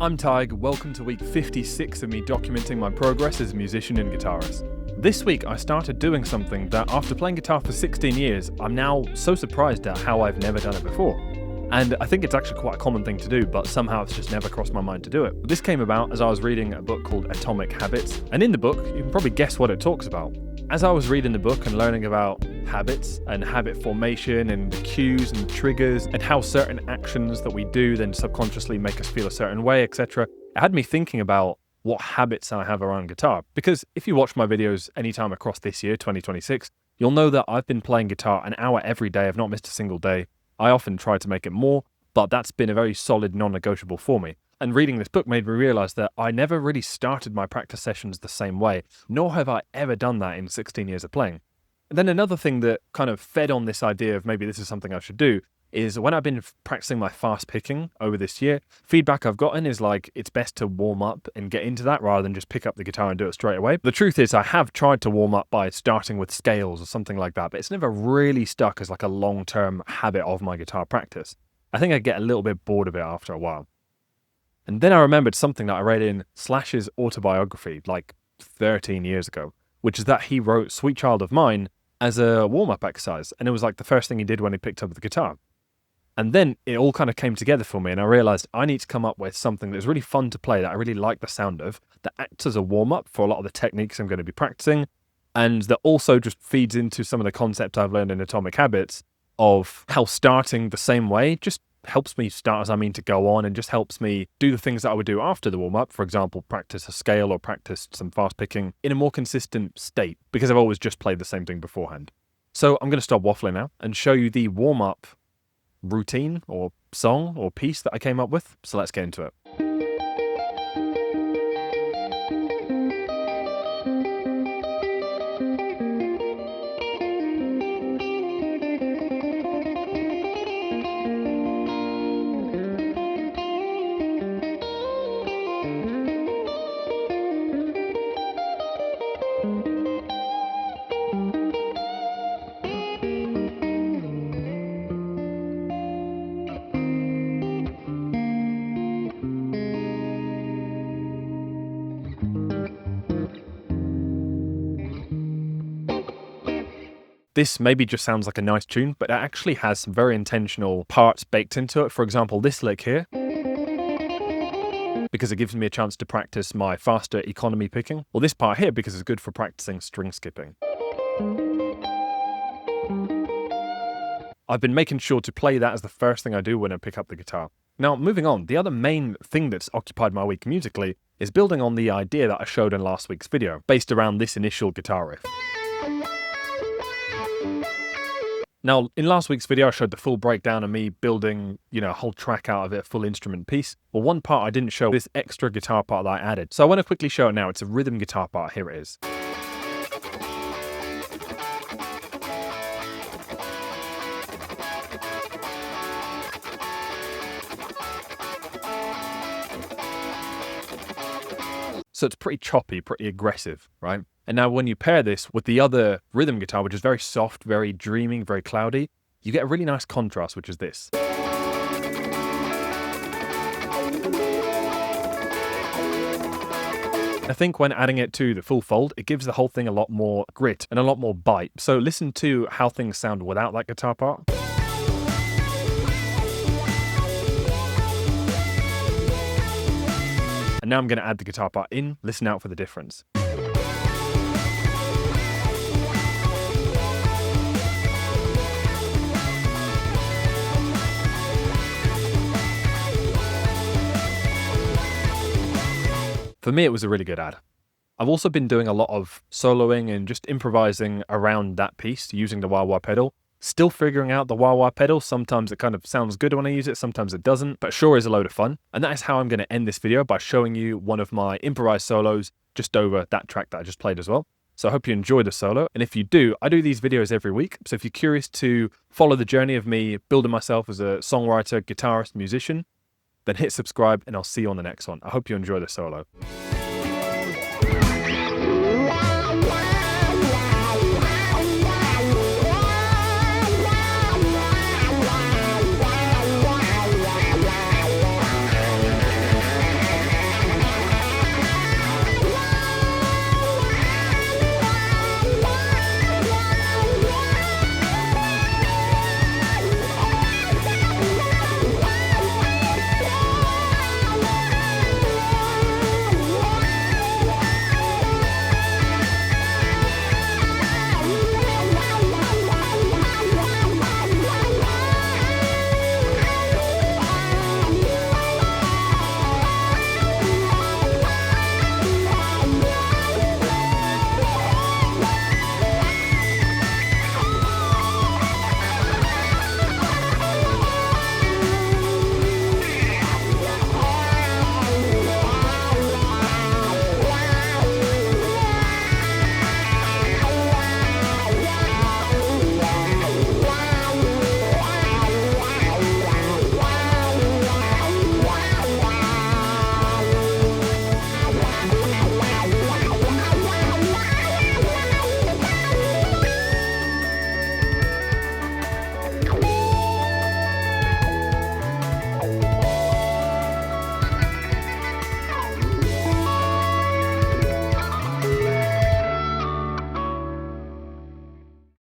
I'm Tig, welcome to week 56 of me documenting my progress as a musician and guitarist. This week I started doing something that after playing guitar for 16 years, I'm now so surprised at how I've never done it before. And I think it's actually quite a common thing to do, but somehow it's just never crossed my mind to do it. This came about as I was reading a book called Atomic Habits, and in the book, you can probably guess what it talks about. As I was reading the book and learning about habits and habit formation and the cues and triggers and how certain actions that we do then subconsciously make us feel a certain way, etc., it had me thinking about what habits I have around guitar. Because if you watch my videos anytime across this year, 2026, you'll know that I've been playing guitar an hour every day. I've not missed a single day. I often try to make it more, but that's been a very solid non-negotiable for me. And reading this book made me realize that I never really started my practice sessions the same way, nor have I ever done that in 16 years of playing. And then another thing that kind of fed on this idea of maybe this is something I should do is when I've been practicing my fast picking over this year, feedback I've gotten is like it's best to warm up and get into that rather than just pick up the guitar and do it straight away. The truth is I have tried to warm up by starting with scales or something like that, but it's never really stuck as like a long-term habit of my guitar practice. I think I get a little bit bored of it after a while. And then I remembered something that I read in Slash's autobiography like 13 years ago, which is that he wrote Sweet Child of Mine as a warm-up exercise. And it was like the first thing he did when he picked up the guitar. And then it all kind of came together for me and I realized I need to come up with something that's really fun to play that I really like the sound of, that acts as a warm-up for a lot of the techniques I'm going to be practicing, and that also just feeds into some of the concepts I've learned in Atomic Habits of how starting the same way just helps me start as I mean to go on and just helps me do the things that I would do after the warm-up. For example, practice a scale or practice some fast picking in a more consistent state because I've always just played the same thing beforehand. So I'm going to stop waffling now and show you the warm-up routine or song or piece that I came up with. So let's get into it. This maybe just sounds like a nice tune, but it actually has some very intentional parts baked into it. For example, this lick here, because it gives me a chance to practice my faster economy picking, or this part here because it's good for practicing string skipping. I've been making sure to play that as the first thing I do when I pick up the guitar. Now, moving on, the other main thing that's occupied my week musically is building on the idea that I showed in last week's video, based around this initial guitar riff. Now, in last week's video, I showed the full breakdown of me building, a whole track out of it, a full instrument piece. Well, one part I didn't show, this extra guitar part that I added. So I want to quickly show it now. It's a rhythm guitar part. Here it is. So it's pretty choppy, pretty aggressive, right? And now when you pair this with the other rhythm guitar, which is very soft, very dreaming, very cloudy, you get a really nice contrast, which is this. I think when adding it to the full fold, it gives the whole thing a lot more grit and a lot more bite. So listen to how things sound without that guitar part. And now I'm going to add the guitar part in. Listen out for the difference. For me, it was a really good ad. I've also been doing a lot of soloing and just improvising around that piece using the wah-wah pedal. Still figuring out the wah-wah pedal. Sometimes it kind of sounds good when I use it, sometimes it doesn't, but sure is a load of fun. And that is how I'm going to end this video, by showing you one of my improvised solos just over that track that I just played as well. So I hope you enjoy the solo. And if you do, I do these videos every week. So if you're curious to follow the journey of me building myself as a songwriter, guitarist, musician, then hit subscribe and I'll see you on the next one. I hope you enjoy the solo.